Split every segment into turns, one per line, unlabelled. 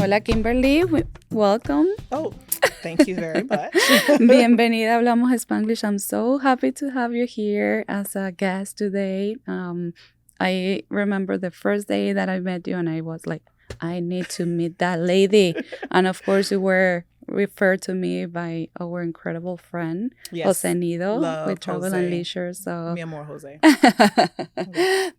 Hola Kimberly, welcome.
Oh, thank you very much.
Bienvenida, hablamos Spanglish. I'm so happy to have you here as a guest today. I remember the first day that I met you and I was like, I need to meet that lady. And of course you were referred to me by our incredible friend,
Yes.
Jose Nido,
Love
with Travel
Jose.
and Leisure. So
Mi amor, Jose.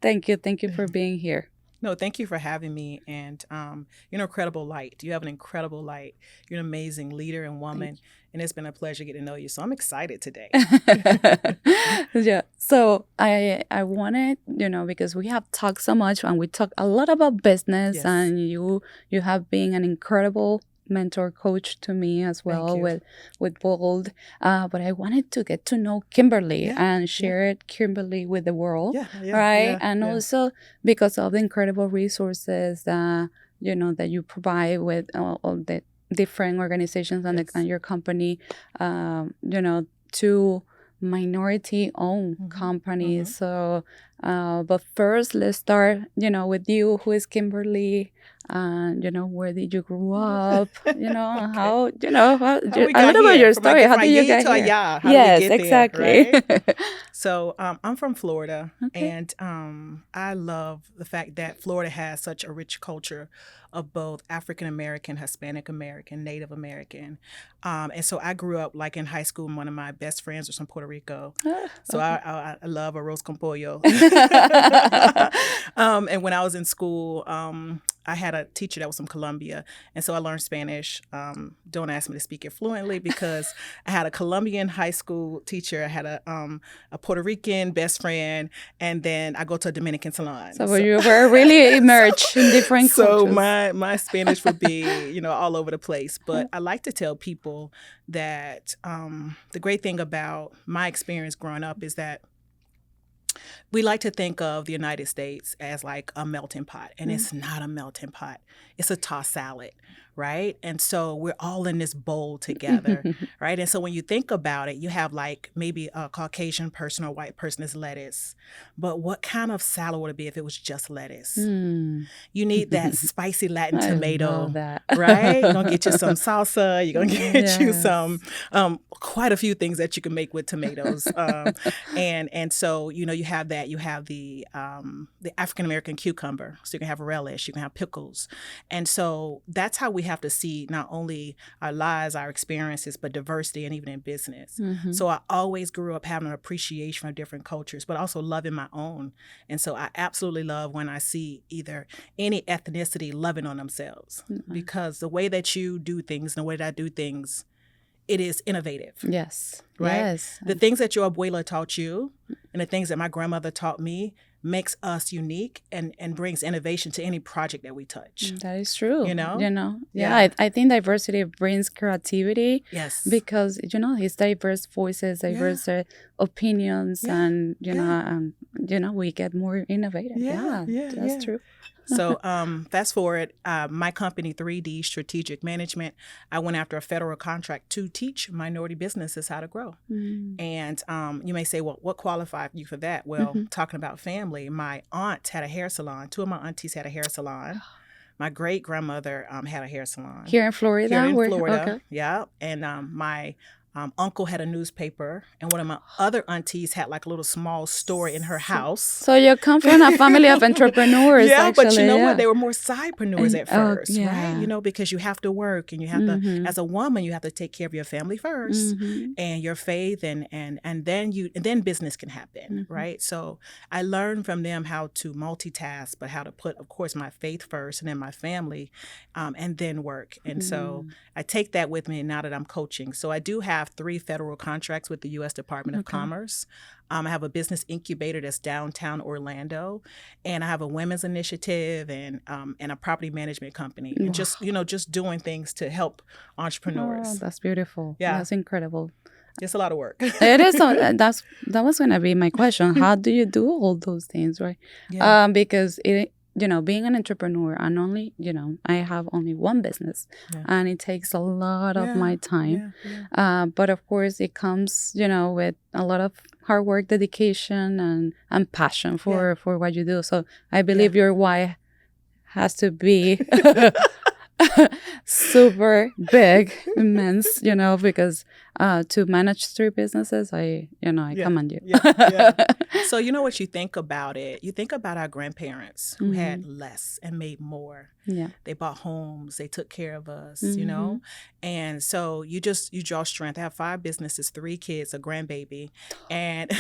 Thank you for being here.
No, thank you for having me. And you're an incredible light. You have an incredible light. You're an amazing leader and woman. And it's been a pleasure getting to know you. So I'm excited today.
Yeah. So I wanted, because we have talked so much and we talk a lot about business.
Yes.
And you have been an incredible mentor coach to me as well with Bold. But I wanted to get to know Kimberly and share Kimberly with the world. Right. And also because of the incredible resources that you provide with all the different organizations and your company, to minority-owned companies. So, but first, let's start, with you. Who is Kimberly? Where did you grow up? How, a little bit your story. How did you get here?
How
yes,
did we get
exactly.
There, right? So I'm from Florida, and I love the fact that Florida has such a rich culture of both African American, Hispanic American, Native American, and so I grew up like in high school. And one of my best friends was from Puerto Rico, so I love arroz con pollo. And when I was in school, I had a teacher that was from Colombia, and so I learned Spanish. Don't ask me to speak it fluently because I had a Colombian high school teacher. I had a Puerto Rican best friend, and then I go to a Dominican salon.
So you were really immersed in different cultures.
So my Spanish would be, all over the place. But I like to tell people that the great thing about my experience growing up is that we like to think of the United States as like a melting pot, and it's not a melting pot. It's a tossed salad, right? And so we're all in this bowl together, right? And so when you think about it, you have like maybe a Caucasian person or white person is lettuce. But what kind of salad would it be if it was just lettuce? You need that spicy Latin tomato, right? You're going to get you some salsa. You're going to get you some, quite a few things that you can make with tomatoes. And so, you have that. You have the African-American cucumber. So you can have relish. You can have pickles. And so that's how we have to see not only our lives, our experiences, but diversity and even in business. So I always grew up having an appreciation for different cultures, but also loving my own. And so I absolutely love when I see either any ethnicity loving on themselves because the way that you do things and the way that I do things, it is innovative.
Yes.
Right?
Yes.
The things that your abuela taught you and the things that my grandmother taught me makes us unique and brings innovation to any project that we touch.
That is true.
Yeah.
I think diversity brings creativity.
Yes.
Because, it's diverse voices, diverse opinions, and, we get more innovative. That's true.
So fast forward, my company, 3D Strategic Management, I went after a federal contract to teach minority businesses how to grow. And you may say, well, what qualified you for that? Well, talking about family, my aunt had a hair salon. Two of my aunties had a hair salon. My great-grandmother had a hair salon.
Here in Florida?
Here in Florida, okay. Yeah. And my uncle had a newspaper, and one of my other aunties had like a little small store in her house.
So you come from a family of entrepreneurs,
but
actually,
you know what? They were more sidepreneurs at first,
yeah.
right? Because you have to work, and you have to, as a woman, you have to take care of your family first, and your faith, and then business can happen, right? So I learned from them how to multitask, but how to put, of course, my faith first, and then my family, and then work. And so I take that with me now that I'm coaching. So I do have 3 federal contracts with the U.S. Department of Commerce. I have a business incubator that's downtown Orlando, and I have a women's initiative and a property management company. And just doing things to help entrepreneurs.
Oh, that's beautiful.
Yeah,
that's incredible.
It's a lot of work.
It is. That was going to be my question. How do you do all those things, right?
Yeah.
Because being an entrepreneur, and only, I have only one business, and it takes a lot of my time. But of course, it comes, with a lot of hard work, dedication, and passion for what you do. So I believe your why has to be super big, immense, because to manage 3 businesses, I commend you.
Yeah. So you know what you think about it? You think about our grandparents who had less and made more.
Yeah.
They bought homes, they took care of us, and so you draw strength. I have 5 businesses, 3 kids, a grandbaby, and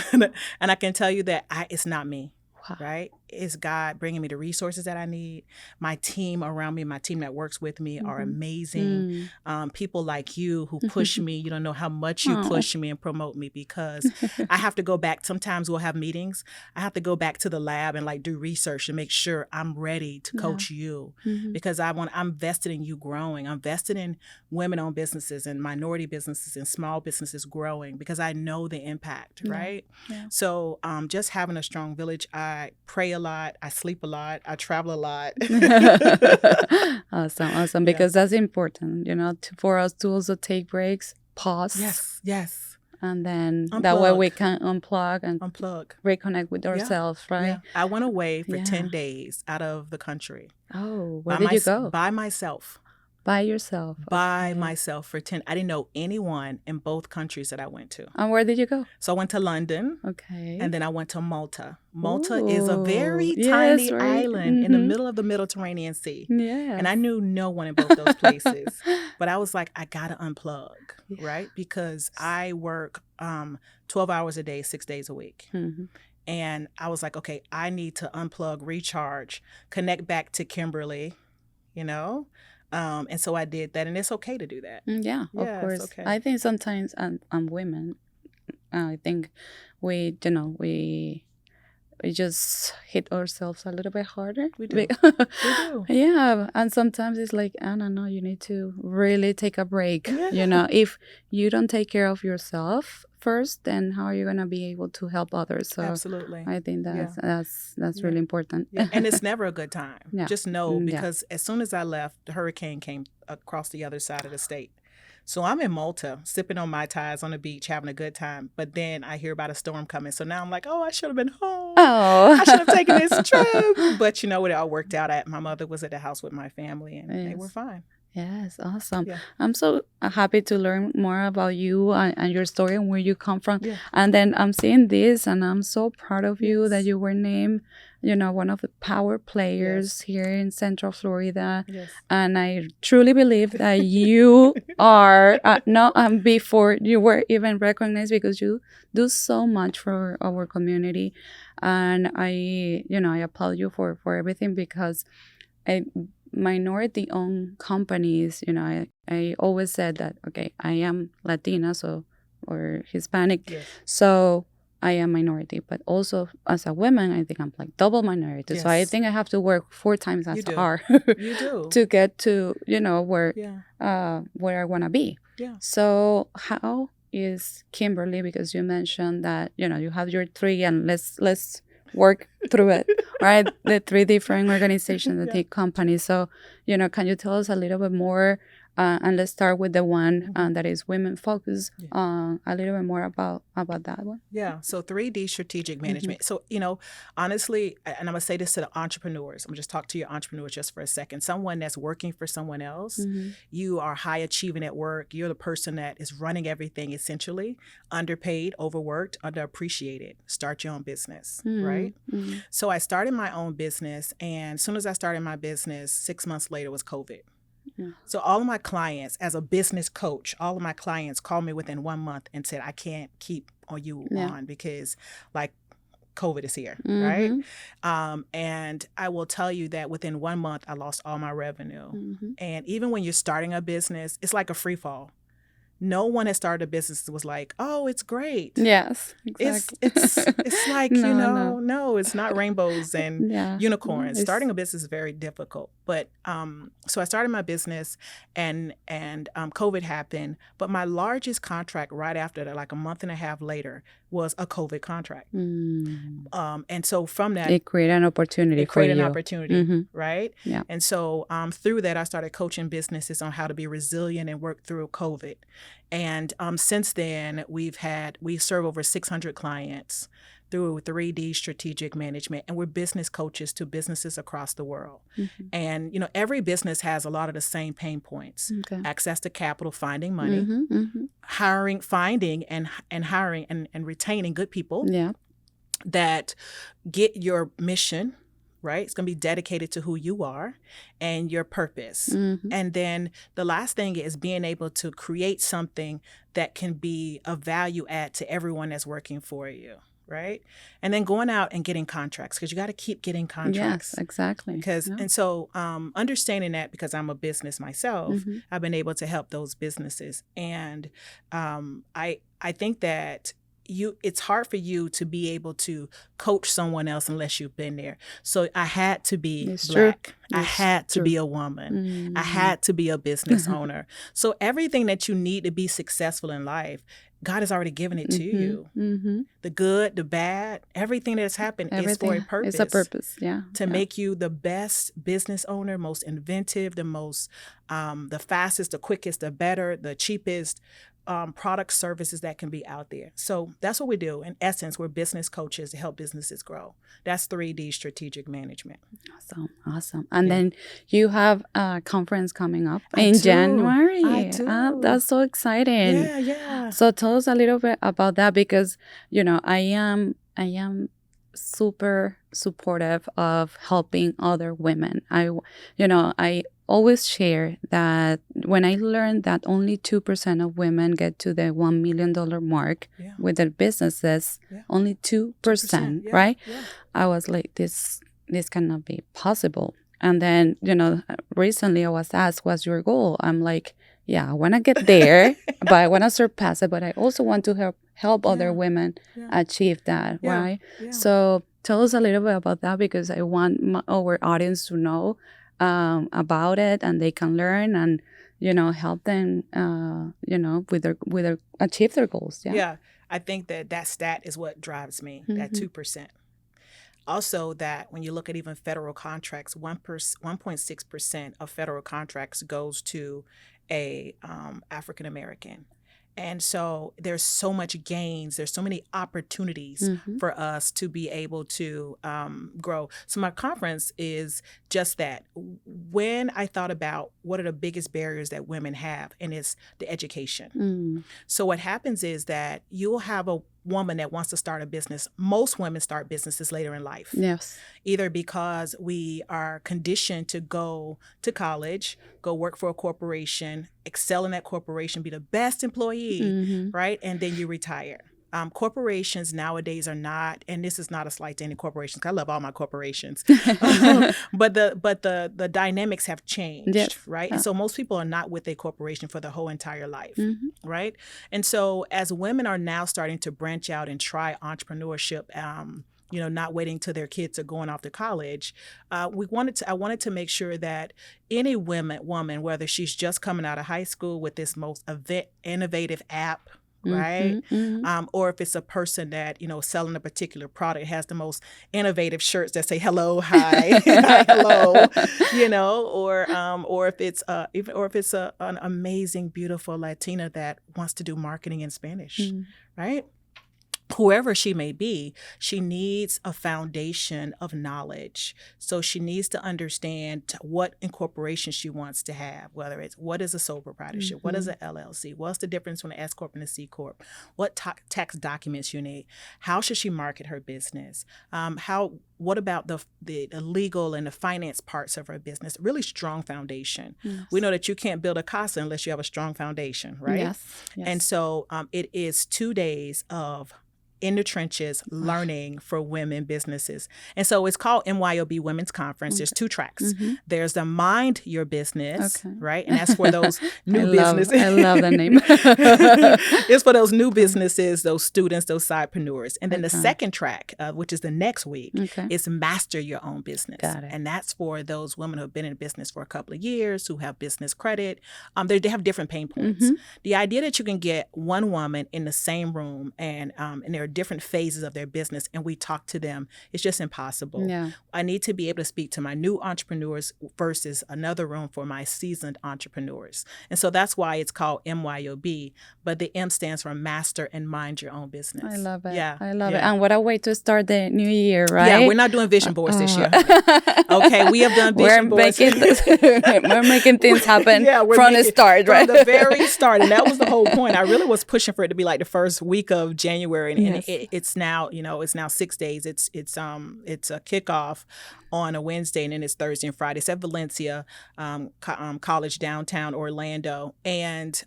and I can tell you that it's not me. Wow. Right? It's God bringing me the resources that I need. My team around me, my team that works with me are amazing. People like you who push me. You don't know how much you push me and promote me, because I have to go back. Sometimes we'll have meetings. I have to go back to the lab and do research to make sure I'm ready to coach you, because I'm vested in you growing. I'm vested in women-owned businesses and minority businesses and small businesses growing, because I know the impact, right? Yeah. So just having a strong village, I pray a lot, I sleep a lot, I travel a lot.
Awesome. Because that's important, for us to also take breaks, pause.
Yes.
And then that way we can unplug and reconnect with ourselves, right?
Yeah. I went away for 10 days out of the country.
Oh, where did you go?
By myself.
By yourself?
By myself for 10. I didn't know anyone in both countries that I went to.
And where did you go?
So I went to London.
Okay.
And then I went to Malta. Malta is a very tiny island in the middle of the Mediterranean Sea. Yeah. And I knew no one in both those places. But I was like, I got to unplug, right? Because I work 12 hours a day, 6 days a week. And I was like, okay, I need to unplug, recharge, connect back to Kimberly, and so I did that, and it's okay to do that.
Yeah, of course. Okay. I think sometimes, women, I think we just hit ourselves a little bit harder.
We do.
Yeah, and sometimes it's like, I don't know, you need to really take a break. Yeah. If you don't take care of yourself first, then how are you going to be able to help others? So
absolutely.
I think that's really important.
Yeah. And it's never a good time. Yeah. Just know, because as soon as I left, the hurricane came across the other side of the state. So I'm in Malta, sipping on Mai Tais on the beach, having a good time. But then I hear about a storm coming. So now I'm like, I should have been home. Oh, I should have taken this trip. But it all worked out. My mother was at the house with my family, and they were fine.
Yes, awesome. Yeah. I'm so happy to learn more about you and your story and where you come from. Yeah. And then I'm seeing this, and I'm so proud of you that you were named, one of the power players here in Central Florida. Yes. And I truly believe that you are, before you were even recognized, because you do so much for our community. And I applaud you for everything, because minority-owned companies, I always said that, okay, I am Latina, or Hispanic, so I am minority, but also as a woman, I think I'm double minority. Yes. So I think I have to work 4 times as hard to get to, where I want to be. Yeah. So how is Kimberly, because you mentioned that, you have your 3, and let's work through it, right? The 3 different organizations, the 3 companies. So, can you tell us a little bit more? And let's start with the one that is women focused. A little bit more about that one.
Yeah. So 3D strategic management. So, honestly, and I'm going to say this to the entrepreneurs. I'm going to just talk to your entrepreneurs just for a second. Someone that's working for someone else, you are high achieving at work. You're the person that is running everything, essentially, underpaid, overworked, underappreciated. Start your own business, right? So I started my own business, and as soon as I started my business, 6 months later was COVID. Yeah. So all of my clients, as a business coach, all of my clients called me within 1 month and said, I can't keep on because COVID is here, right? And I will tell you that within 1 month, I lost all my revenue. And even when you're starting a business, it's like a free fall. No one that started a business was like, oh, it's great.
Yes, exactly.
It's like, no, it's not rainbows and unicorns. Starting a business is very difficult. But so I started my business, and COVID happened. But my largest contract right after that, like a month and a half later, was a COVID contract. And so from that,
it created an opportunity
right? Yeah. And so through that, I started coaching businesses on how to be resilient and work through COVID. And since then, we serve over 600 clients through 3D strategic management, and we're business coaches to businesses across the world. And, you know, every business has a lot of the same pain points. Access to capital, finding money, hiring, finding and hiring and retaining good people that get your mission, right? It's going to be dedicated to who you are and your purpose. And then the last thing is being able to create something that can be a value add to everyone that's working for you, right? And then going out and getting contracts, because you got to keep getting contracts.
Yes, exactly.
And so understanding that, because I'm a business myself, I've been able to help those businesses. And I think that it's hard for you to be able to coach someone else unless you've been there. So I had to be Black. I had to be a woman. I had to be a business owner. So everything that you need to be successful in life, God has already given it to you. The good, the bad, everything that's happened is for a purpose.
It's a purpose, to
make you the best business owner, most inventive, the most, the fastest, the quickest, the better, the cheapest, product services that can be out there. So that's what we do. In essence, we're business coaches to help businesses grow. That's 3D strategic management.
Awesome. And then you have a conference coming up in January.
I do.
That's so exciting.
Yeah.
So tell us a little bit about that, because, you know, I am super supportive of helping other women. I always share that when I learned that only 2% of women get to the $1 million mark with their businesses, only 2%, right? I was like, this cannot be possible. And then, you know, recently I was asked, what's your goal? I'm like, I want to get there, but I want to surpass it. But I also want to help other women achieve that, right? So tell us a little bit about that, because I want our audience to know about it, and they can learn and, you know, help them, with their achieve their goals.
I think that stat is what drives me, that 2%. Also, that when you look at even federal contracts, 1.6% of federal contracts goes to a African American. And so there's so much gains. There's so many opportunities for us to be able to grow. So my conference is just that. When I thought about what are the biggest barriers that women have, and it's the education. So what happens is that you'll have a woman that wants to start a business. Most women start businesses later in life.
Yes.
Either because we are conditioned to go to college, go work for a corporation, excel in that corporation, be the best employee, right? And then you retire. Corporations nowadays are not, and this is not a slight to any corporations, 'cause I love all my corporations, but the dynamics have changed, right? And so most people are not with a corporation for the whole entire life, right? And so as women are now starting to branch out and try entrepreneurship, not waiting till their kids are going off to college, I wanted to make sure that any woman, whether she's just coming out of high school with this most innovative app, right? Or if it's a person that, selling a particular product, has the most innovative shirts that say hello, hi, hi, hello, or if it's an amazing, beautiful Latina that wants to do marketing in Spanish, right? Whoever she may be, she needs a foundation of knowledge. So she needs to understand what incorporation she wants to have, whether it's what is a sole proprietorship, what is an LLC, what's the difference between an S Corp and a C Corp, what tax documents you need, how should she market her business, what about the legal and the finance parts of her business? Really strong foundation. Yes. We know that you can't build a casa unless you have a strong foundation, right? Yes. And so it is 2 days of in the trenches learning for women businesses. And so it's called MYOB Women's Conference. There's 2 tracks. There's the Mind Your Business, right? And that's for those new businesses.
I love that name.
It's for those new businesses, those students, those sidepreneurs. And then the second track, which is the next week, is Master Your Own Business.
Got it.
And that's for those women who have been in business for a couple of years, who have business credit. They have different pain points. The idea that you can get one woman in the same room and they're different phases of their business and we talk to them, it's just impossible.
Yeah.
I need to be able to speak to my new entrepreneurs versus another room for my seasoned entrepreneurs. And so that's why it's called MYOB, but the M stands for Master and Mind Your Own Business.
I love it.
Yeah.
I love it. And what a way to start the new year, right?
Yeah, we're not doing vision boards this year. Okay, we have done vision boards.
We're making things happen from the start, right?
From the very start. And that was the whole point. I really was pushing for it to be like the first week of January. And it's now, it's now 6 days. It's a kickoff on a Wednesday, and then it's Thursday and Friday. It's at Valencia College, downtown Orlando. And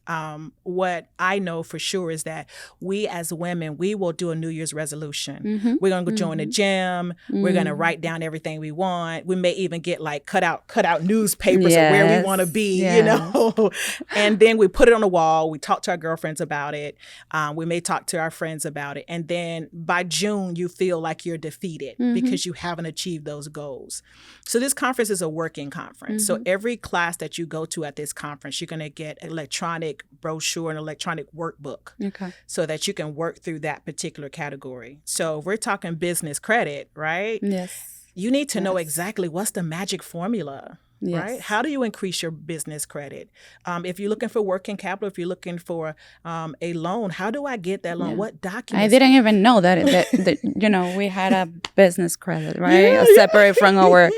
what I know for sure is that we as women, we will do a New Year's resolution. We're going to go join the gym. We're going to write down everything we want. We may even get like cut out newspapers of where we want to be, and then we put it on the wall. We talk to our girlfriends about it. We may talk to our friends about it. And then by June, you feel like you're defeated because you haven't achieved those goals. So this conference is a working conference. So every class that you go to at this conference, you're going to get an electronic brochure and electronic workbook so that you can work through that particular category. So if we're talking business credit, right?
Yes.
You need to know exactly what's the magic formula.
Yes.
Right? How do you increase your business credit? If you're looking for working capital, if you're looking for a loan, how do I get that loan? What documents?
I didn't even know that we had a business credit, right? Separate from our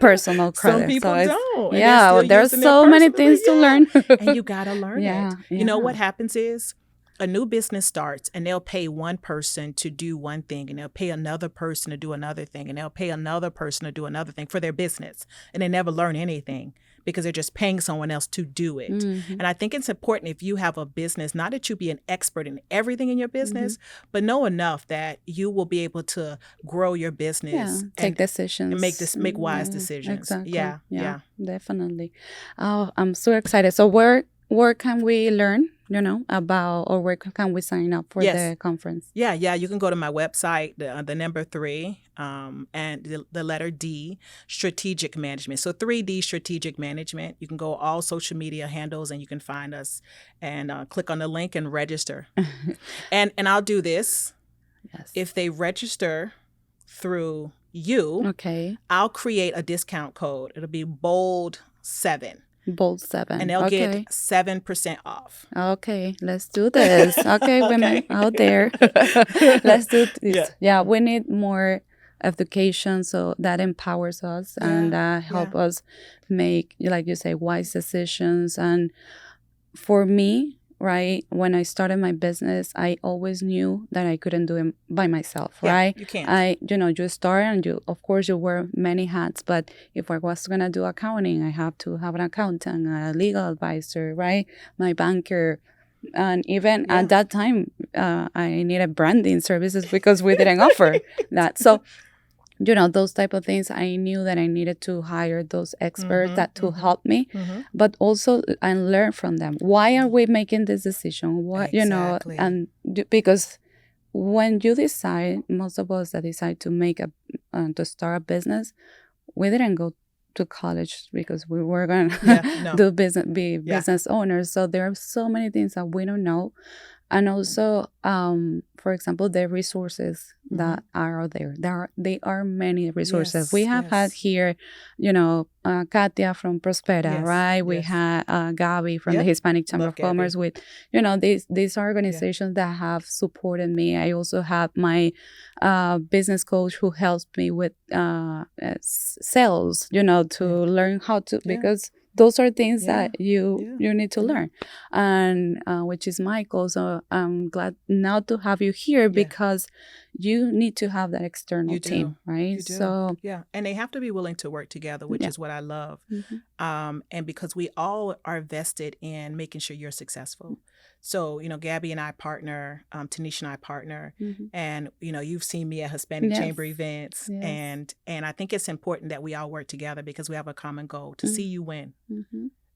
personal credit.
Some people don't.
Yeah, there's so many things to learn.
And you got to learn it. You know what happens is, a new business starts and they'll pay one person to do one thing, and they'll pay another person to do another thing, and they'll pay another person to do another thing for their business. And they never learn anything because they're just paying someone else to do it. And I think it's important, if you have a business, not that you be an expert in everything in your business, but know enough that you will be able to grow your business.
Take decisions.
And make wise decisions.
Exactly.
Yeah.
Definitely. Oh, I'm so excited. So where can we learn, about, or where can we sign up for the conference?
Yeah. You can go to my website, the number 3, and the letter D, strategic management. So 3D strategic management. You can go all social media handles and you can find us and click on the link and register. and I'll do this.
Yes.
If they register through you, I'll create a discount code. It'll be bold 7.
Bold 7.
And they'll get 7% off.
Okay, let's do this. Okay, women out there. Let's do this. Yeah, we need more education, so that empowers us and help us make, like you say, wise decisions. And for me, right, when I started my business, I always knew that I couldn't do it by myself, right?
You can't.
You start and of course you wear many hats, but if I was going to do accounting, I have to have an accountant, a legal advisor, right? My banker. And even at that time, I needed branding services because we didn't offer that. So, those type of things, I knew that I needed to hire those experts to help me, but also and learn from them. Why are we making this decision? What,
exactly.
Because when you decide, most of us that decide to make to start a business, we didn't go to college because we were going to do business, be business owners. So there are so many things that we don't know. And also, for example, the resources that are out there. There are many resources. We have had here, Katia from Prospera, right? We had Gabi from the Hispanic Chamber of Commerce with, these organizations that have supported me. I also have my business coach who helps me with sales, to learn how to, because those are things that you need to learn, and which is Michael. So I'm glad now to have you here because you need to have that external team, right?
You do. So and they have to be willing to work together, which is what I love. And because we all are vested in making sure you're successful. So, Gabby and I partner, Tanisha and I partner, and, you've seen me at Hispanic Chamber events. And I think it's important that we all work together because we have a common goal to see you win.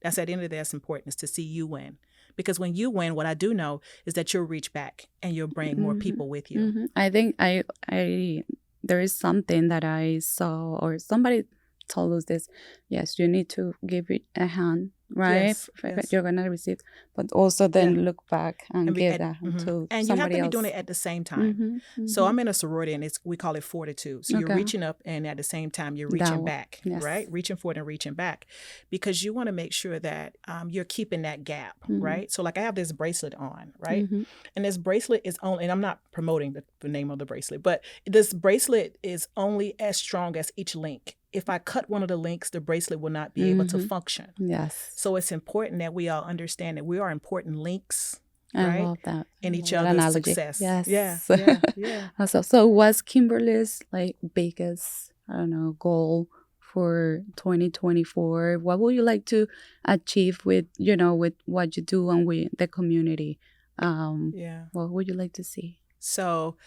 That's at the end of the day, that's important, is to see you win. Because when you win, what I do know is that you'll reach back and you'll bring more people with you.
I think there is something that I saw, or somebody told us this. Yes, you need to give it a hand right?
Yes. Yes.
You're gonna receive, but also then look back and give that to
and you have
somebody
to be
else.
doing it at the same time. So I'm in a sorority, and we call it fortitude. So you're
Okay.
reaching up, and at the same time you're reaching back,
Yes.
right? Reaching forward and reaching back, because you want to make sure that you're keeping that gap, right? So like I have this bracelet on, right? And this bracelet is only, and I'm not promoting the name of the bracelet, but this bracelet is only as strong as each link. If I cut one of the links, the bracelet will not be able to function.
Yes.
So it's important that we all understand that we are important links,
I
right?
love that.
In each other's
analogy.
success.
Yes.
Yeah.
So what's Kimberly's like biggest, I don't know, goal for 2024? What would you like to achieve with, with what you do and with the community? What would you like to see?
So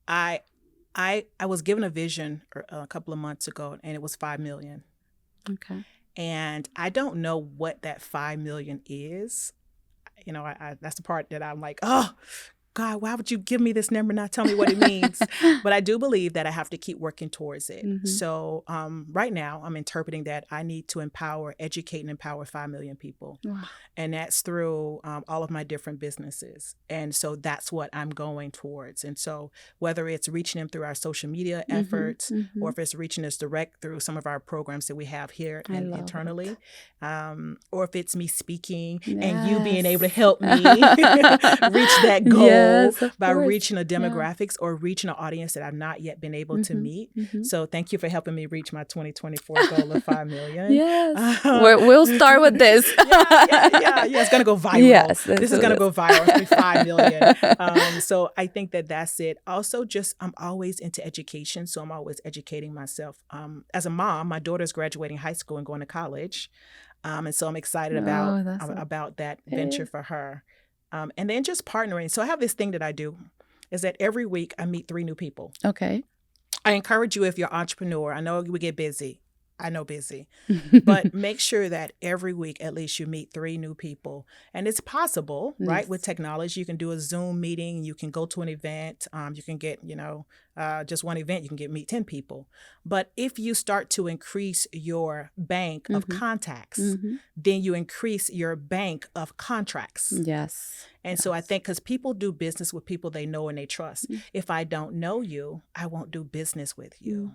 I was given a vision a couple of months ago, and it was 5 million.
Okay.
And I don't know what that 5 million is. That's the part that I'm like, oh, God, why would you give me this number and not tell me what it means? But I do believe that I have to keep working towards it. So right now I'm interpreting that I need to educate and empower 5 million people. Wow. And that's through all of my different businesses. And so that's what I'm going towards. And so whether it's reaching them through our social media efforts, or if it's reaching us direct through some of our programs that we have here internally, or if it's me speaking and you being able to help me reach that goal by reaching a demographics or reaching an audience that I've not yet been able to meet. So thank you for helping me reach my 2024 goal of 5 million.
Yes. We'll start with this.
Yeah, it's going to go viral. Yes. This is going to go viral. It's going to be 5 million. So I think that's it. Also, I'm always into education. So I'm always educating myself. As a mom, my daughter's graduating high school and going to college. And so I'm excited about that venture for her. And then just partnering. So I have this thing that I do is that every week I meet 3 new people.
Okay.
I encourage you, if you're an entrepreneur, I know we get busy. I know busy, but make sure that every week at least you meet 3 new people. And it's possible, right? With technology, you can do a Zoom meeting. You can go to an event. You can get, just one event, you can meet 10 people. But if you start to increase your bank of contacts, then you increase your bank of contracts.
Yes.
And so I think because people do business with people they know and they trust. If I don't know you, I won't do business with you.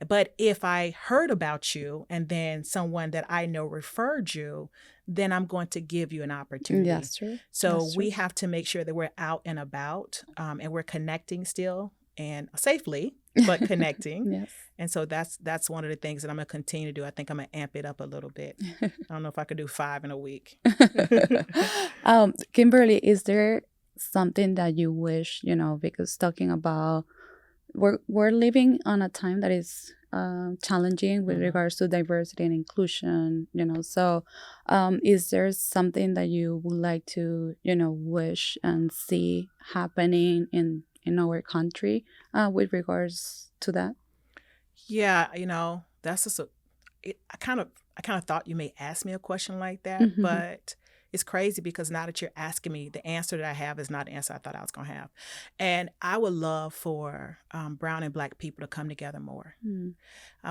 But if I heard about you and then someone that I know referred you, then I'm going to give you an opportunity.
That's true.
So we have to make sure that we're out and about and we're connecting still and safely, but connecting.
Yes.
And so that's one of the things that I'm going to continue to do. I think I'm going to amp it up a little bit. I don't know if I could do 5 in a week.
Kimberly, is there something that you wish, because talking about we're living on a time that is challenging with regards to diversity and inclusion, so is there something that you would like to, wish and see happening in our country with regards to that?
Yeah, that's just I kind of thought you may ask me a question like that, but it's crazy because now that you're asking me, the answer that I have is not the answer I thought I was going to have. And I would love for brown and Black people to come together more.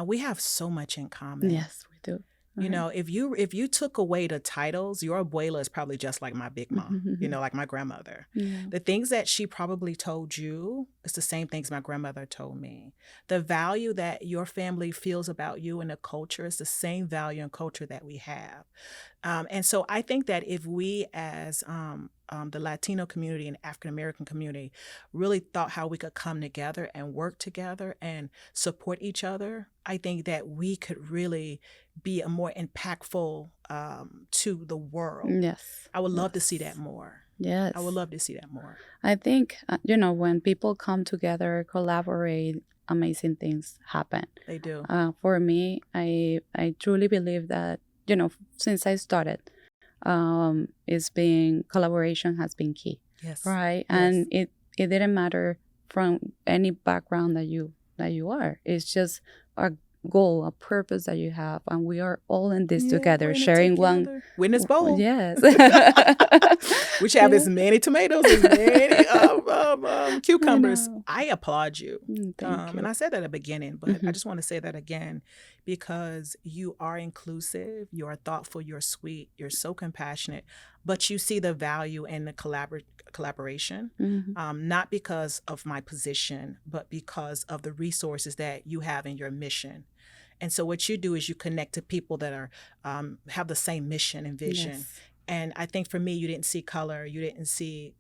We have so much in common.
Yes, we do.
If you took away the titles, your abuela is probably just like my big mom, like my grandmother. Yeah. The things that she probably told you is the same things my grandmother told me. The value that your family feels about you and the culture is the same value and culture that we have. And so I think that if we as the Latino community and African American community really thought how we could come together and work together and support each other, I think that we could really be a more impactful to the world.
Yes.
I would love to see that more.
Yes.
I would love to see that more.
I think, when people come together, collaborate, amazing things happen.
They do.
For me, I truly believe that, since I started, collaboration has been key.
Yes.
Right.
Yes.
And it didn't matter from any background that you are. It's just goal, a purpose that you have, and we are all in this together, sharing one.
Witness bowl.
Yes.
Which have as many tomatoes as many cucumbers. I applaud you.
Thank you.
And I said that at the beginning, but I just want to say that again, because you are inclusive, you are thoughtful, you're sweet, you're so compassionate, but you see the value in the collaboration, not because of my position, but because of the resources that you have in your mission. And so what you do is you connect to people that are have the same mission and vision. Yes. And I think for me, you didn't see color, you didn't see,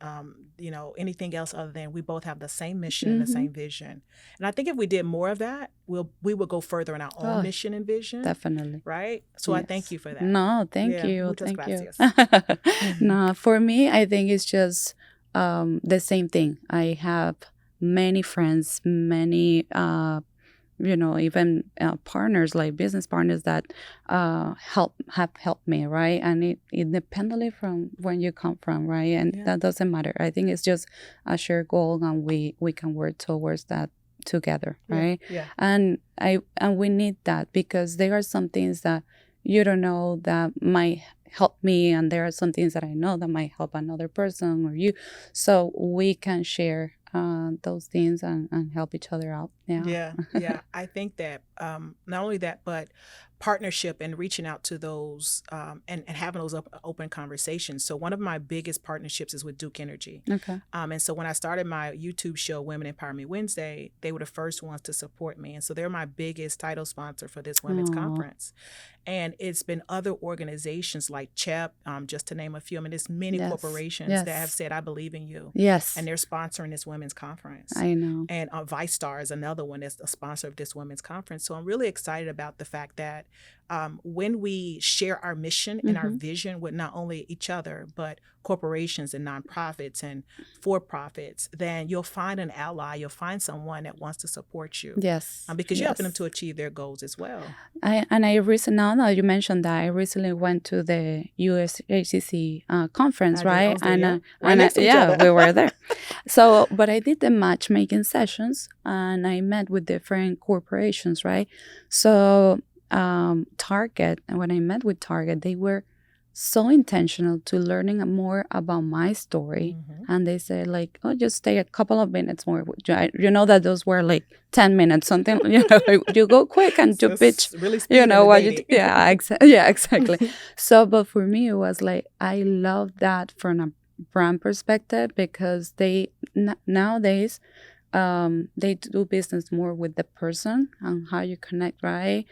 anything else other than we both have the same mission and the same vision. And I think if we did more of that, we would go further in our own mission and vision.
Definitely.
Right? So I thank you for that.
No, thank you. Thank you. No, for me, I think it's just the same thing. I have many friends, many even partners, like business partners that have helped me, right? And it independently from where you come from, right? And that doesn't matter. I think it's just a shared goal, and we can work towards that together, right?
Yeah.
And we need that, because there are some things that you don't know that might help me, and there are some things that I know that might help another person or you, so we can share those things and help each other out.
Yeah. I think that not only that, but partnership and reaching out to those and having those open conversations. So one of my biggest partnerships is with Duke Energy.
Okay.
And so when I started my YouTube show, Women Empower Me Wednesday, they were the first ones to support me. And so they're my biggest title sponsor for this women's conference. And it's been other organizations like CHEP, just to name a few. I mean, there's many corporations that have said, I believe in you.
Yes.
And they're sponsoring this women's conference.
I know.
And Vice Star is another one that's a sponsor of this women's conference. So I'm really excited about the fact that when we share our mission and our vision with not only each other, but corporations and nonprofits and for-profits, then you'll find an ally, you'll find someone that wants to support you.
Yes.
Because you're helping them to achieve their goals as well.
Now that you mentioned that, I recently went to the USHCC conference, right? We were there. So, but I did the matchmaking sessions, and I met with different corporations, right? So Target, and when I met with Target, they were so intentional to learning more about my story, and they said, like, oh, just stay a couple of minutes more. You know that those were like 10 minutes, something. You go quick and you pitch.
Really what you
exactly. So, but for me, it was like, I love that from a brand perspective, because they nowadays they do business more with the person and how you connect, right?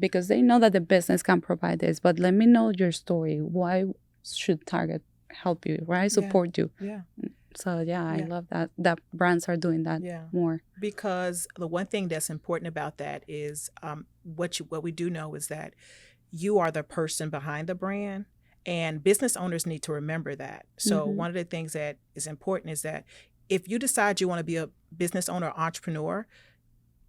Because they know that the business can provide this, but let me know your story. Why should Target help you, right? Support you.
Yeah.
So I love that brands are doing that more.
Because the one thing that's important about that is what we do know is that you are the person behind the brand, and business owners need to remember that. So one of the things that is important is that if you decide you want to be a business owner or entrepreneur,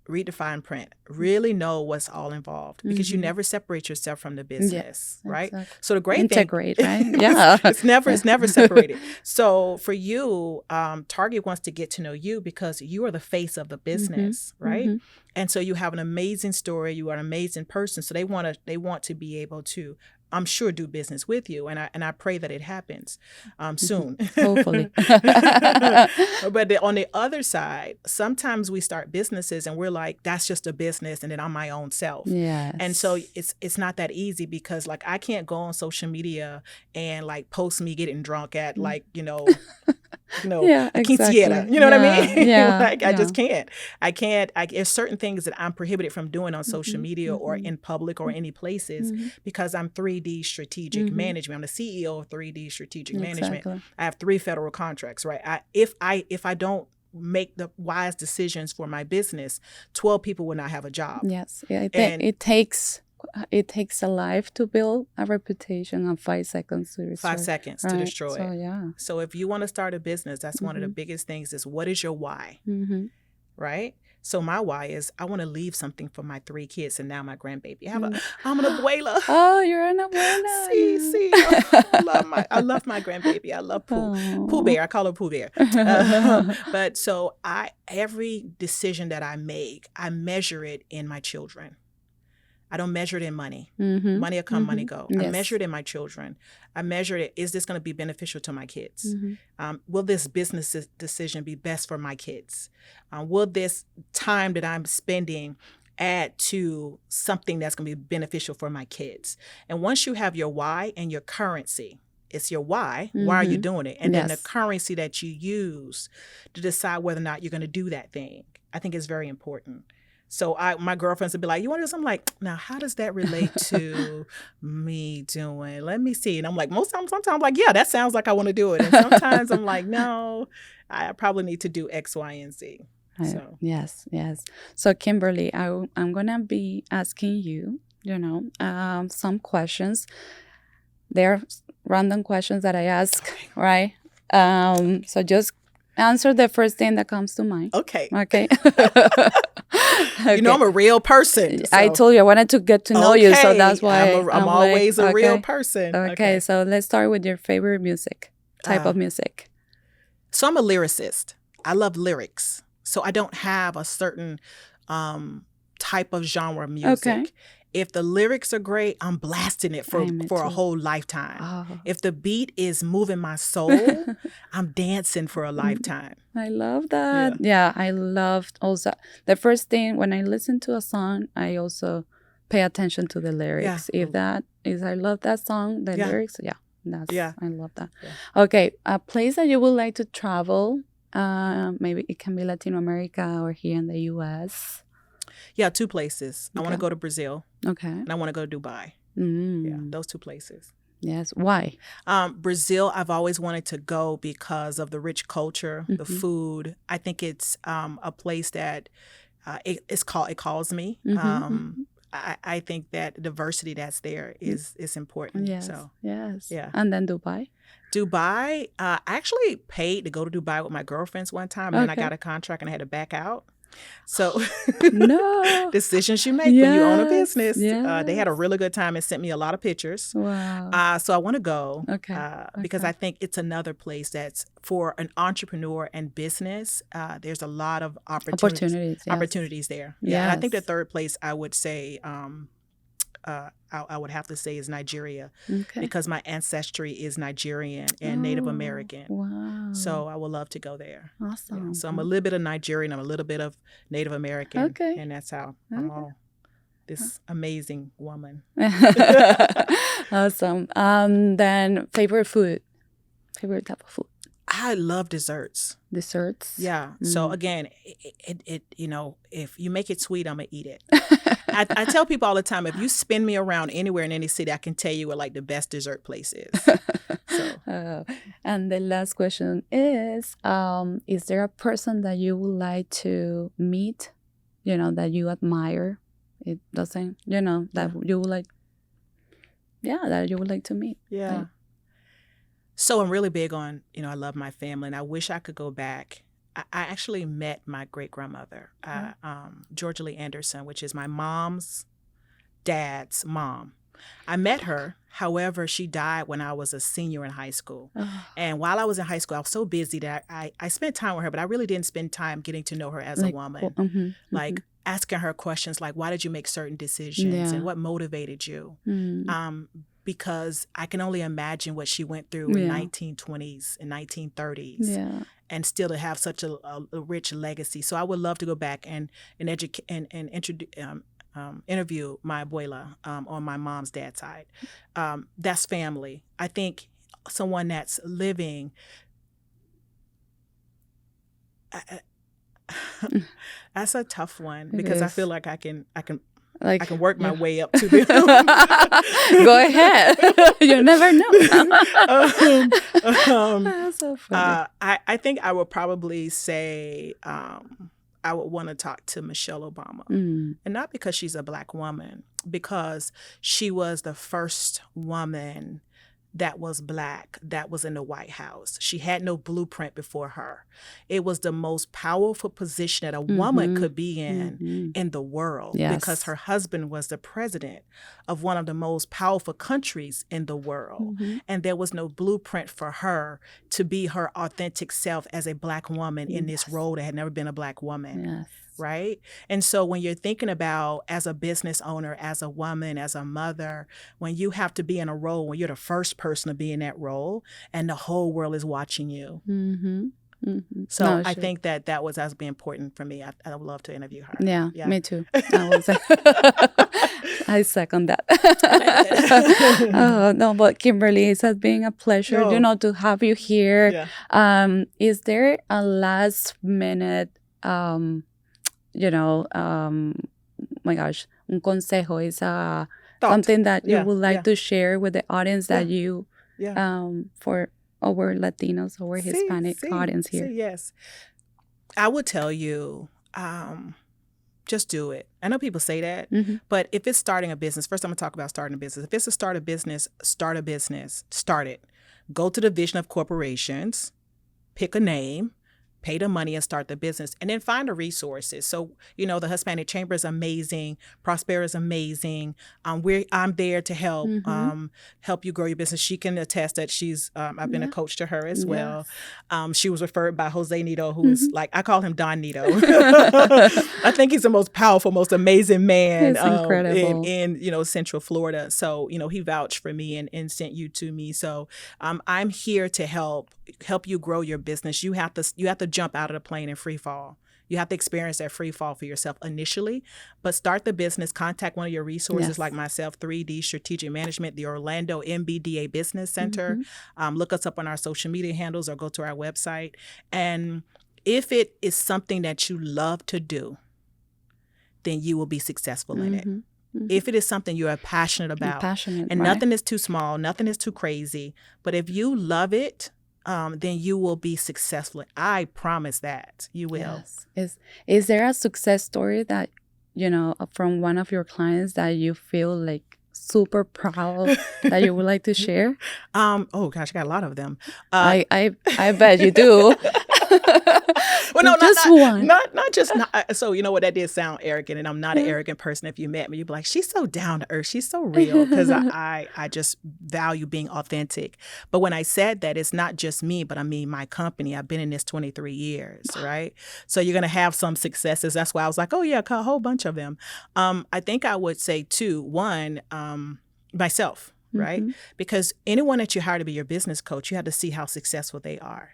read the fine print. Really know what's all involved, because you never separate yourself from the business, right? Exactly. So the great
integrate,
thing,
right? Yeah,
it's never separated. So for you, Target wants to get to know you because you are the face of the business, right? And so you have an amazing story. You are an amazing person. So they want to be able to, I'm sure, do business with you, and I pray that it happens soon.
Hopefully.
But on the other side, sometimes we start businesses and we're like, that's just a business, and then I'm my own self.
Yes.
And so it's not that easy, because like I can't go on social media and like post me getting drunk at like quinceañera. You know what I mean? I just can't. There's certain things that I'm prohibited from doing on social media or in public or any places, because I'm 3D strategic management. I'm the CEO of 3D strategic management. I have 3 federal contracts, right? If I don't make the wise decisions for my business, 12 people will not have a job.
Yes. It takes a life to build a reputation, and 5 seconds to destroy.
5 seconds to destroy
so,
it. So if you want to start a business, that's one of the biggest things is, what is your why? Right? So my why is I want to leave something for my 3 kids and now my grandbaby. I'm an abuela.
Oh, you're an abuela.
See, I love my grandbaby. I love Pooh Bear. I call her Pooh Bear. But so every decision that I make, I measure it in my children. I don't measure it in money.
Mm-hmm.
Money will come,
mm-hmm.
money go.
Yes.
I measure it in my children. I measure it, is this going to be beneficial to my kids?
Mm-hmm.
Will this business decision be best for my kids? Will this time that I'm spending add to something that's going to be beneficial for my kids? And once you have your why and your currency, it's your why. Mm-hmm. Why are you doing it? And yes. Then the currency that you use to decide whether or not you're going to do that thing, I think is very important. So my girlfriends would be like, you want to do something? Like, now, how does that relate to me doing? Let me see. And I'm like, sometimes I'm like, yeah, that sounds like I want to do it. And sometimes I'm like, no, I probably need to do X, Y, and Z. So.
Yes. So Kimberly, I'm going to be asking you, some questions. They're random questions that I ask, right? So just answer the first thing that comes to mind.
Okay.
Okay.
I'm a real person.
So. I told you I wanted to get to know you, so that's why
I'm always a real person.
Okay, so let's start with your favorite type of music.
So I'm a lyricist. I love lyrics. So I don't have a certain type of genre of music. Okay. If the lyrics are great, I'm blasting it for a whole lifetime. Oh. If the beat is moving my soul, I'm dancing for a lifetime.
I love that. Yeah, I loved also. The first thing, when I listen to a song, I also pay attention to the lyrics. Yeah. If that is, I love that song, the lyrics, I love that. Yeah. Okay, a place that you would like to travel, maybe it can be Latin America or here in the U.S.,
Yeah, 2 places. Okay. I want to go to Brazil.
Okay.
And I want to go to Dubai. Yeah, those 2 places.
Yes. Why?
Brazil, I've always wanted to go because of the rich culture, the food. I think it's a place that it calls me. I think that diversity that's there is important.
Yes.
So,
yes. Yeah. And then Dubai?
Dubai, I actually paid to go to Dubai with my girlfriends one time, and then I got a contract and I had to back out. So
no
decisions you make when you own a business. Yes. They had a really good time and sent me a lot of pictures. Wow. So I want to go because I think it's another place that's for an entrepreneur and business. There's a lot of opportunities there. Yeah. Yes. And I think the third place I would say I would have to say is Nigeria, because my ancestry is Nigerian and Native American. Wow. So I would love to go there.
Awesome.
Yeah. So I'm a little bit of Nigerian, I'm a little bit of Native American. Okay. And that's how I'm all this amazing woman.
Awesome. Then favorite type of food?
I love desserts.
Desserts?
Yeah. So again, it if you make it sweet, I'm going to eat it. I tell people all the time, if you spin me around anywhere in any city, I can tell you where like the best dessert place is. So.
And the last question is there a person that you would like to meet, that you admire? It doesn't, that you would like, that you would like to meet.
Yeah. Like, so I'm really big on, I love my family, and I wish I could go back. I actually met my great-grandmother, Georgia Lee Anderson, which is my mom's dad's mom. I met her. However, she died when I was a senior in high school. Oh. And while I was in high school, I was so busy that I spent time with her, but I really didn't spend time getting to know her as a woman. Asking her questions like, why did you make certain decisions and what motivated you? Because I can only imagine what she went through in 1920s and 1930s, and still to have such a rich legacy. So I would love to go back and educate and interview my abuela on my mom's dad's side. That's family. I think someone that's living. That's a tough one because I feel like I can work my way up to them.
Go ahead. You never know. That's so funny.
I think I would probably say I would want to talk to Michelle Obama. And not because she's a Black woman, because she was the first woman that was Black that was in the White House. She had no blueprint before her. It was the most powerful position that a woman could be in the world, because her husband was the president of one of the most powerful countries in the world. And there was no blueprint for her to be her authentic self as a Black woman in this role that had never been a Black woman. Right? And so when you're thinking about, as a business owner, as a woman, as a mother, when you have to be in a role, when you're the first person to be in that role and the whole world is watching you. So no, I think that was as being important for me. I would love to interview her.
Yeah. Me too. I second that. No, but Kimberly, it has been a pleasure, to have you here. Is there a last minute my gosh, un consejo is something that you would like to share with the audience that you, for our Latinos, our Hispanic audience here?
Yes. I would tell you, just do it. I know people say that, but if it's starting a business, first I'm going to talk about starting a business. If it's start a business, start it. Go to the Division of Corporations, pick a name, pay the money and start the business, and then find the resources. So, the Hispanic Chamber is amazing. Prospera is amazing. I'm there to help, help you grow your business. She can attest that she's, I've been a coach to her as well. She was referred by Jose Nito, who is like, I call him Don Nito. I think he's the most powerful, most amazing man in Central Florida. So, he vouched for me and sent you to me. So I'm here to help you grow your business. You have to jump out of the plane in free fall. You have to experience that free fall for yourself initially, but start the business, contact one of your resources like myself, 3D Strategic Management, the Orlando MBDA Business Center. Look us up on our social media handles or go to our website. And if it is something that you love to do, then you will be successful in it. If it is something you are passionate about, nothing is too small, nothing is too crazy, but if you love it, then you will be successful. I promise that you will.
Yes. Is there a success story that, from one of your clients that you feel like super proud that you would like to share?
Oh gosh, I got a lot of them.
I bet you do.
Well, no,
just one.
So you know what? That did sound arrogant, and I'm not an arrogant person. If you met me, you'd be like, "She's so down to earth. She's so real." Because I just value being authentic. But when I said that, it's not just me, but I mean my company. I've been in this 23 years, right? So you're gonna have some successes. That's why I was like, "Oh yeah, a whole bunch of them." I think I would say two. One, myself, right? Because anyone that you hire to be your business coach, you have to see how successful they are.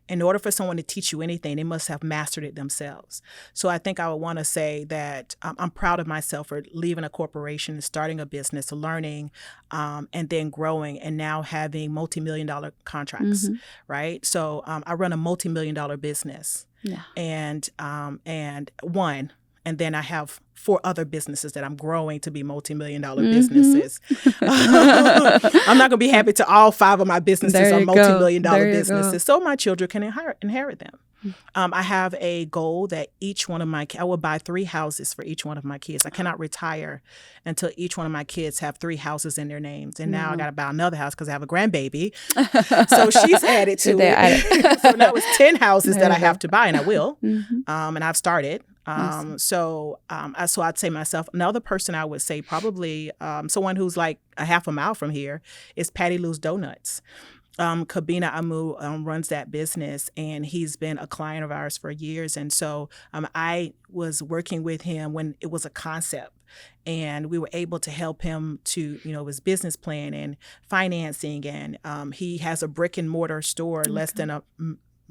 In order for someone to teach you anything, they must have mastered it themselves. So I think I would want to say that I'm proud of myself for leaving a corporation, starting a business, learning, and then growing, and now having multi-million-dollar contracts, right? So I run a multi-million-dollar business, and then I have 4 other businesses that I'm growing to be multi-million-dollar businesses. I'm not going to be happy till all 5 of my businesses are multi-million-dollar businesses, so my children can inherit them. I have a goal that I will buy 3 houses for each one of my kids. I cannot retire until each one of my kids have 3 houses in their names. And now I got to buy another house because I have a grandbaby. So she's added to it. So now it's 10 houses that I have to buy, and I will. And I've started. So I'd say myself, another person I would say probably someone who's like a half a mile from here is Patty Lou's Donuts. Kabina Amu runs that business, and he's been a client of ours for years. And so I was working with him when it was a concept, and we were able to help him to, his business plan and financing. And he has a brick and mortar store less than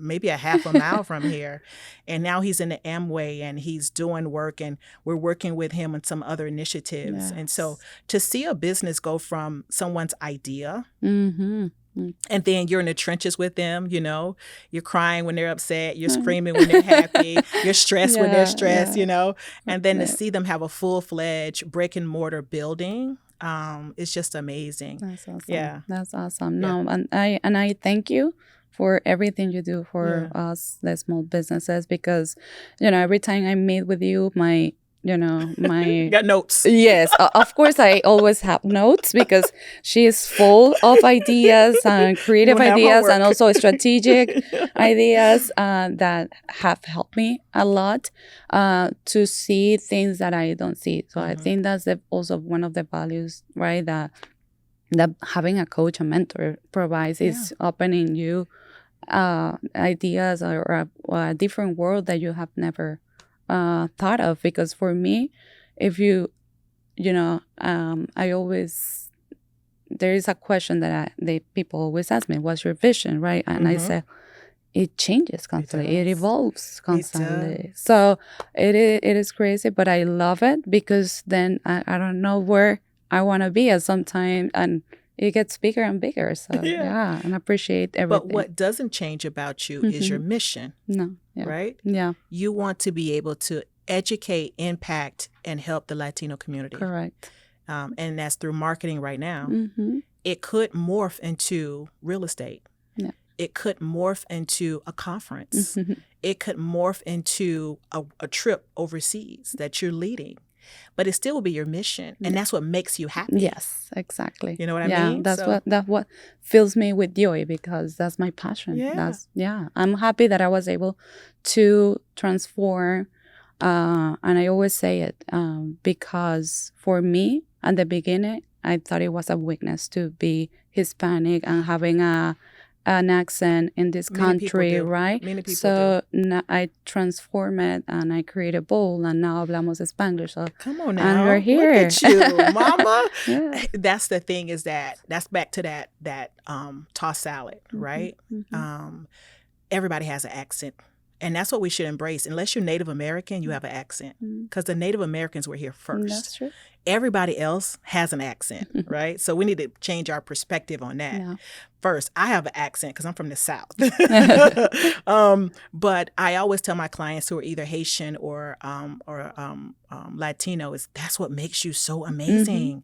maybe a half a mile from here. And now he's in the Amway, and he's doing work, and we're working with him on some other initiatives. Yes. And so to see a business go from someone's idea, and then you're in the trenches with them, you're crying when they're upset, you're screaming when they're happy, you're stressed when they're stressed, and then to see them have a full-fledged brick and mortar building, it's just amazing.
That's awesome. Yeah. That's awesome. Yeah. No, and I thank you for everything you do for us, the small businesses, because, every time I meet with you, my my
got notes.
Yes, of course I always have notes because she is full of ideas and creative ideas and also strategic ideas that have helped me a lot to see things that I don't see. So I think that's also one of the values, right, that having a coach, a mentor provides is opening you ideas or a different world that you have never thought of. Because for me, if I always, there is a question that people always ask me, what's your vision, right? And I say, it changes constantly. It evolves constantly. So it is crazy, but I love it because then I don't know where I want to be at some time, and it gets bigger and bigger. So yeah, and appreciate everything.
But what doesn't change about you is your mission.
No.
Right?
Yeah.
You want to be able to educate, impact, and help the Latino community.
Correct.
And that's through marketing right now. It could morph into real estate.
Yeah.
It could morph into a conference. It could morph into a trip overseas that you're leading. But it still will be your mission, and that's what makes you happy.
Yes, exactly.
You know what I mean?
That's what fills me with joy, because that's my passion. I'm happy that I was able to transform, and I always say it because for me at the beginning I thought it was a weakness to be Hispanic and having an accent in this country, right?
Many people
so I transform it and I create a bowl, and now hablamos Spanglish. So
come on now,
and we're here.
Look at you, mama.
Yeah.
That's the thing, is that's back to that tossed salad, right? Everybody has an accent. And that's what we should embrace. Unless you're Native American, you have an accent, because the Native Americans were here first.
That's true.
Everybody else has an accent, right? So we need to change our perspective on that.
Yeah.
First, I have an accent because I'm from the South. But I always tell my clients who are either Haitian or Latino, is that's what makes you so amazing.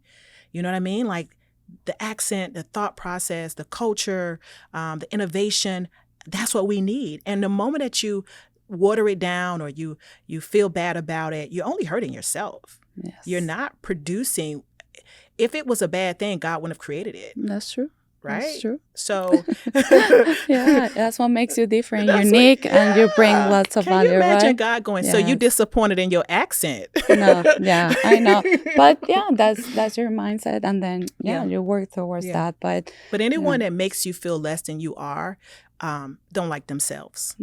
You know what I mean? Like the accent, the thought process, the culture, the innovation. That's what we need. And the moment that you water it down or you feel bad about it, you're only hurting yourself.
Yes.
You're not producing. If it was a bad thing, God wouldn't have created it.
That's true.
Right?
That's true.
So
yeah, that's what makes you different, unique, and you bring lots of value.
Can you imagine
right?
God going, so you disappointed in your accent?
No, yeah, I know. But yeah, that's your mindset, and then you work towards that. But
anyone that makes you feel less than you are, don't like themselves.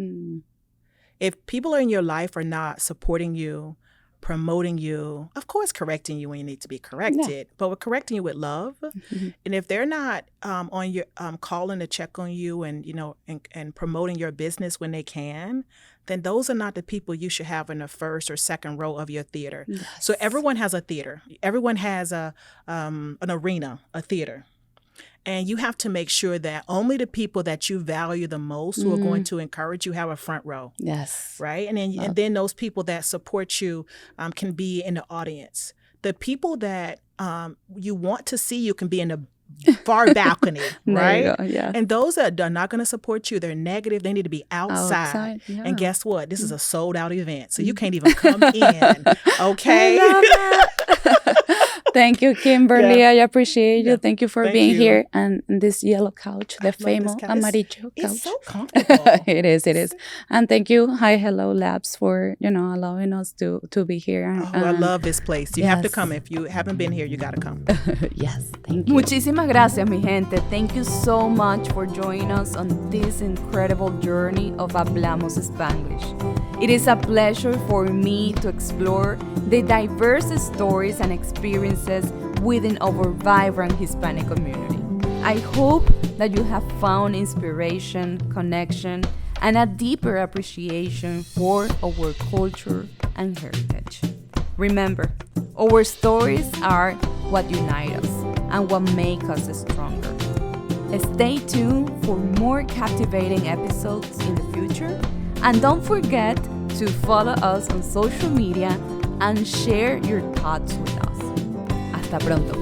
If people in your life are not supporting you, promoting you, of course correcting you when you need to be corrected, but we're correcting you with love. And if they're not on your calling to check on you and and promoting your business when they can, then those are not the people you should have in the first or second row of your theater. Yes. So everyone has a theater. Everyone has an arena, a theater. And you have to make sure that only the people that you value the most who are going to encourage you have a front row.
Yes.
Right? And then those people that support you can be in the audience. The people that you want to see you can be in the far balcony, right? And those that are not going to support you, they're negative. They need to be outside. And guess what? This is a sold out event. So you can't even come in. Okay?
Thank you, Kimberly. I appreciate you. Thank you for being here and this yellow couch, the famous amarillo couch.
It's so comfortable.
It is. And thank you, Hi Hello Labs, for allowing us to be here.
I love this place. You have to come. If you haven't been here, you got to come.
Yes, thank you.
Muchísimas gracias, mi gente. Thank you so much for joining us on this incredible journey of Hablamos Spanglish. It is a pleasure for me to explore the diverse stories and experiences within our vibrant Hispanic community. I hope that you have found inspiration, connection, and a deeper appreciation for our culture and heritage. Remember, our stories are what unite us and what make us stronger. Stay tuned for more captivating episodes in the future, and don't forget to follow us on social media and share your thoughts with us. Hasta pronto.